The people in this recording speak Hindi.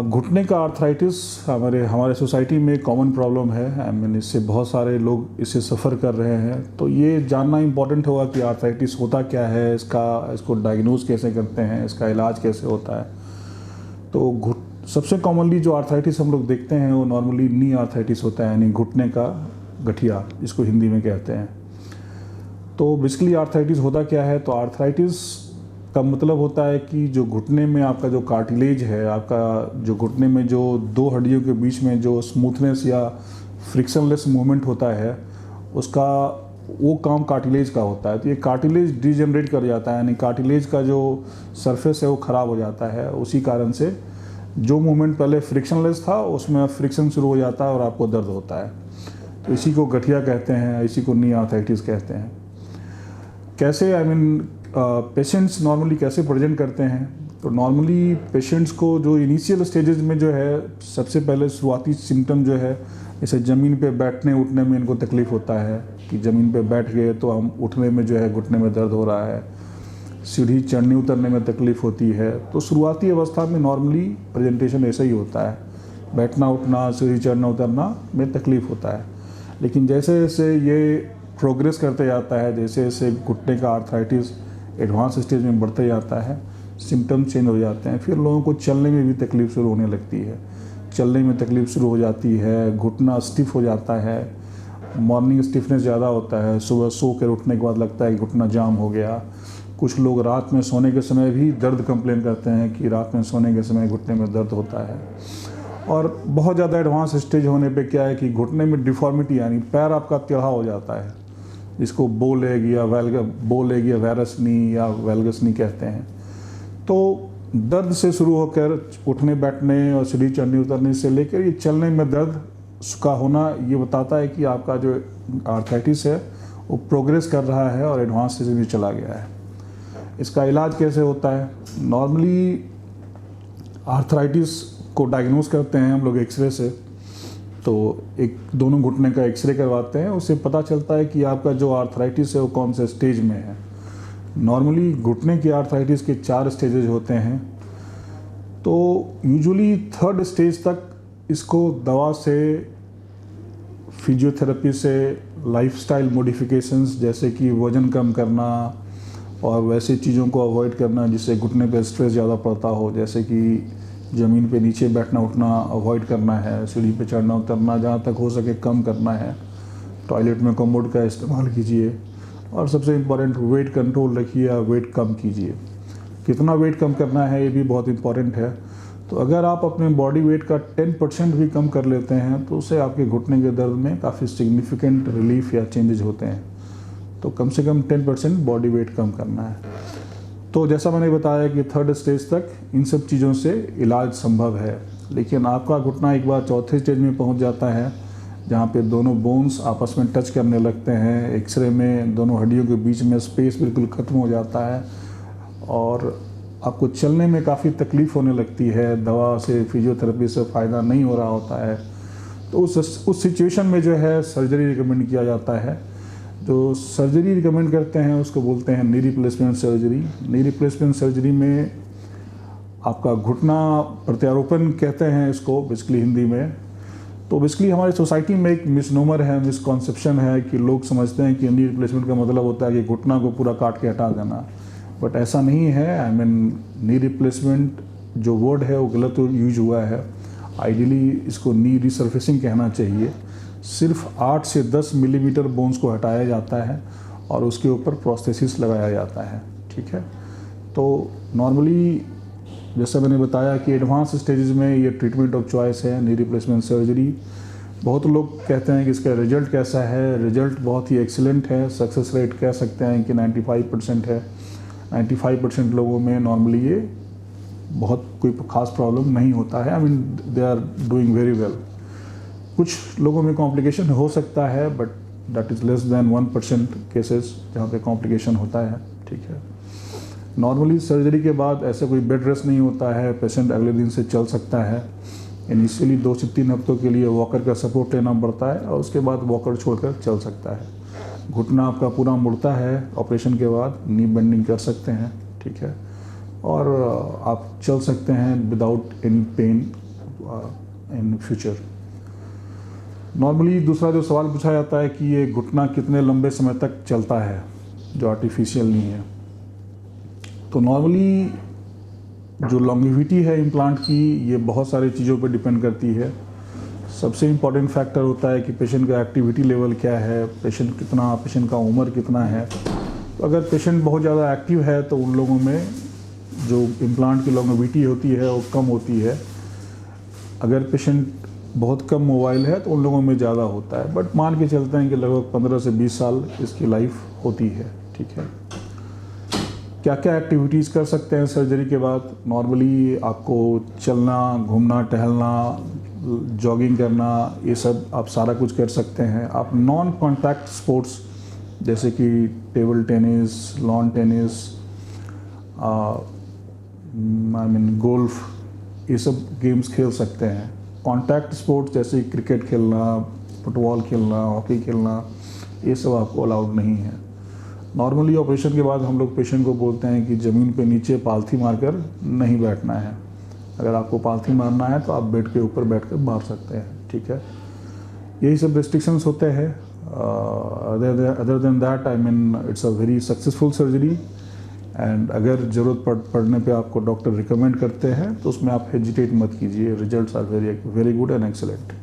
घुटने का आर्थराइटिस हमारे हमारे सोसाइटी में कॉमन प्रॉब्लम है। आई मीन इससे बहुत सारे लोग इससे सफ़र कर रहे हैं। तो ये जानना इम्पोर्टेंट होगा कि आर्थराइटिस होता क्या है, इसको डायग्नोज कैसे करते हैं, इसका इलाज कैसे होता है। तो सबसे कॉमनली जो आर्थराइटिस हम लोग देखते हैं वो नॉर्मली नी आर्थराइटिस होता है, यानी घुटने का गठिया जिसको हिंदी में कहते हैं। तो बेसिकली आर्थराइटिस होता क्या है, तो आर्थराइटिस का मतलब होता है कि जो घुटने में आपका जो कार्टिलेज है, आपका जो घुटने में जो दो हड्डियों के बीच में जो स्मूथनेस या फ्रिक्शनलेस मूवमेंट होता है, उसका वो काम कार्टिलेज का होता है। तो ये कार्टिलेज डिजनरेट कर जाता है, यानी कार्टिलेज का जो सरफेस है वो ख़राब हो जाता है। उसी कारण से जो मूवमेंट पहले फ्रिक्शनलेस था उसमें फ्रिक्शन शुरू हो जाता है और आपको दर्द होता है। तो इसी को गठिया कहते हैं, इसी को नी आर्थराइटिस कहते हैं। कैसे पेशेंट्स नॉर्मली कैसे प्रेजेंट करते हैं, तो नॉर्मली पेशेंट्स को जो इनिशियल स्टेजेस में जो है सबसे पहले शुरुआती सिम्टम जो है, जैसे ज़मीन पे बैठने उठने में इनको तकलीफ़ होता है कि ज़मीन पे बैठ गए तो हम उठने में जो है घुटने में दर्द हो रहा है, सीढ़ी चढ़ने उतरने में तकलीफ़ होती है। तो शुरुआती अवस्था में नॉर्मली प्रेजेंटेशन ऐसा ही होता है, बैठना उठना सीढ़ी चढ़ना उतरना में तकलीफ़ होता है। लेकिन जैसे जैसे ये प्रोग्रेस करते जाता है, जैसे जैसे घुटने का आर्थराइटिस एडवांस स्टेज में बढ़ते जाता है, सिम्टम चेंज हो जाते हैं। फिर लोगों को चलने में भी तकलीफ़ शुरू होने लगती है, चलने में तकलीफ़ शुरू हो जाती है, घुटना स्टिफ हो जाता है, मॉर्निंग स्टिफनेस ज़्यादा होता है, सुबह सो कर उठने के बाद लगता है कि घुटना जाम हो गया। कुछ लोग रात में सोने के समय भी दर्द कंप्लेन करते हैं कि रात में सोने के समय घुटने में दर्द होता है। और बहुत ज़्यादा एडवांस स्टेज होने पे क्या है कि घुटने में डिफॉर्मिटी, यानी पैर आपका टेढ़ा हो जाता है, जिसको बो लेग या वैरस नी या वेल्गस नी कहते हैं। तो दर्द से शुरू होकर उठने बैठने और सीढ़ी चढ़ने उतरने से लेकर ये चलने में दर्द का होना ये बताता है कि आपका जो आर्थराइटिस है वो प्रोग्रेस कर रहा है और एडवांस स्टेज में चला गया है। इसका इलाज कैसे होता है, नॉर्मली आर्थराइटिस को डायग्नोज करते हैं हम लोग एक्सरे से। तो दोनों घुटने का एक्सरे करवाते हैं, उससे पता चलता है कि आपका जो आर्थराइटिस है वो कौन से स्टेज में है। नॉर्मली घुटने की आर्थराइटिस के 4 स्टेजेज होते हैं। तो यूजुअली 3rd स्टेज तक इसको दवा से, फिजियोथेरेपी से, लाइफस्टाइल मॉडिफिकेशंस जैसे कि वज़न कम करना और वैसे चीज़ों को अवॉइड करना जिससे घुटने पे स्ट्रेस ज़्यादा पड़ता हो, जैसे कि ज़मीन पे नीचे बैठना उठना अवॉइड करना है, सीढ़ी पे चढ़ना उतरना जहाँ तक हो सके कम करना है, टॉयलेट में कमोड का इस्तेमाल कीजिए, और सबसे इम्पॉर्टेंट वेट कंट्रोल रखिए या वेट कम कीजिए। कितना वेट कम करना है ये भी बहुत इम्पॉर्टेंट है। तो अगर आप अपने बॉडी वेट का 10% भी कम कर लेते हैं तो उससे आपके घुटने के दर्द में काफ़ी सिग्निफिकेंट रिलीफ या चेंजेस होते हैं। तो कम से कम 10% बॉडी वेट कम करना है। तो जैसा मैंने बताया कि 3rd स्टेज तक इन सब चीज़ों से इलाज संभव है। लेकिन आपका घुटना एक बार 4थे स्टेज में पहुंच जाता है, जहां पे दोनों बोन्स आपस में टच करने लगते हैं, एक्सरे में दोनों हड्डियों के बीच में स्पेस बिल्कुल ख़त्म हो जाता है और आपको चलने में काफ़ी तकलीफ़ होने लगती है, दवा से फिजियोथेरेपी से फ़ायदा नहीं हो रहा होता है। तो उस सिचुएशन में जो है सर्जरी रिकमेंड किया जाता है। जो सर्जरी रिकमेंड करते हैं उसको बोलते हैं knee replacement surgery. Knee replacement surgery में आपका घुटना प्रत्यारोपण कहते हैं इसको बेसिकली हिंदी में। तो बेसिकली हमारी सोसाइटी में एक मिसनोमर है, मिसकॉन्सेप्शन है कि लोग समझते हैं कि नी रिप्लेसमेंट का मतलब होता है कि घुटना को पूरा काट के हटा देना, बट ऐसा नहीं है। आई मीन नी रिप्लेसमेंट जो वर्ड है वो गलत यूज हुआ है। आइडियली इसको नी रिसर्फेसिंग कहना चाहिए। सिर्फ 8 से 10 मिलीमीटर बोन्स को हटाया जाता है और उसके ऊपर प्रोस्थेसिस लगाया जाता है, ठीक है। तो नॉर्मली जैसा मैंने बताया कि एडवांस स्टेजेस में ये ट्रीटमेंट ऑफ चॉइस है नी रिप्लेसमेंट सर्जरी। बहुत लोग कहते हैं कि इसका रिजल्ट कैसा है, रिजल्ट बहुत ही एक्सीलेंट है। सक्सेस रेट कह सकते हैं कि 95% है। 95% लोगों में नॉर्मली ये बहुत कोई खास प्रॉब्लम नहीं होता है। I mean they are doing very well. कुछ लोगों में कॉम्प्लिकेशन हो सकता है, but that is less than 1% cases जहाँ पे कॉम्प्लिकेशन होता है, ठीक है। नॉर्मली सर्जरी के बाद ऐसे कोई बेड रेस्ट नहीं होता है, पेशेंट अगले दिन से चल सकता है। इनिशियली 2 से 3 हफ्तों के लिए वॉकर का सपोर्ट लेना पड़ता है और उसके बाद वॉकर छोड़कर चल सकता है। घुटना आपका पूरा मुड़ता है, ऑपरेशन के बाद नी बेंडिंग कर सकते हैं, ठीक है, और आप चल सकते हैं without any pain in future. Normally दूसरा जो सवाल पूछा जाता है कि ये घुटना कितने लंबे समय तक चलता है, जो आर्टिफिशियल नहीं है। तो नॉर्मली जो लॉन्गेविटी है इम्प्लांट की, ये बहुत सारी चीज़ों पर डिपेंड करती है। सबसे इम्पॉर्टेंट फैक्टर होता है कि पेशेंट का एक्टिविटी लेवल क्या है, पेशेंट का उम्र कितना है। तो अगर पेशेंट बहुत ज़्यादा एक्टिव है तो उन लोगों में जो इम्प्लांट की लॉन्गेविटी होती है वो कम होती है। अगर पेशेंट बहुत कम मोबाइल है तो उन लोगों में ज़्यादा होता है, बट मान के चलते हैं कि लगभग 15 से 20 साल इसकी लाइफ होती है। ठीक है, क्या क्या एक्टिविटीज़ कर सकते हैं सर्जरी के बाद? नॉर्मली आपको चलना, घूमना, टहलना, जॉगिंग करना, ये सब आप सारा कुछ कर सकते हैं। आप नॉन कॉन्टैक्ट स्पोर्ट्स जैसे कि table tennis, lawn tennis, golf, ये सब गेम्स खेल सकते हैं। कॉन्टैक्ट स्पोर्ट्स जैसे क्रिकेट खेलना, फुटबॉल खेलना, हॉकी खेलना, ये सब आपको अलाउड नहीं है। नॉर्मली ऑपरेशन के बाद हम लोग पेशेंट को बोलते हैं कि ज़मीन पे नीचे पालथी मारकर नहीं बैठना है। अगर आपको पालथी मारना है तो आप बेड के ऊपर बैठकर मार सकते हैं। ठीक है, यही सब रेस्ट्रिक्शंस होते हैं। Other than that it's a very successful surgery. And अगर ज़रूरत पड़ने पे आपको डॉक्टर रिकमेंड करते हैं तो उसमें आप हेजिटेट मत कीजिए। Results are very good and excellent.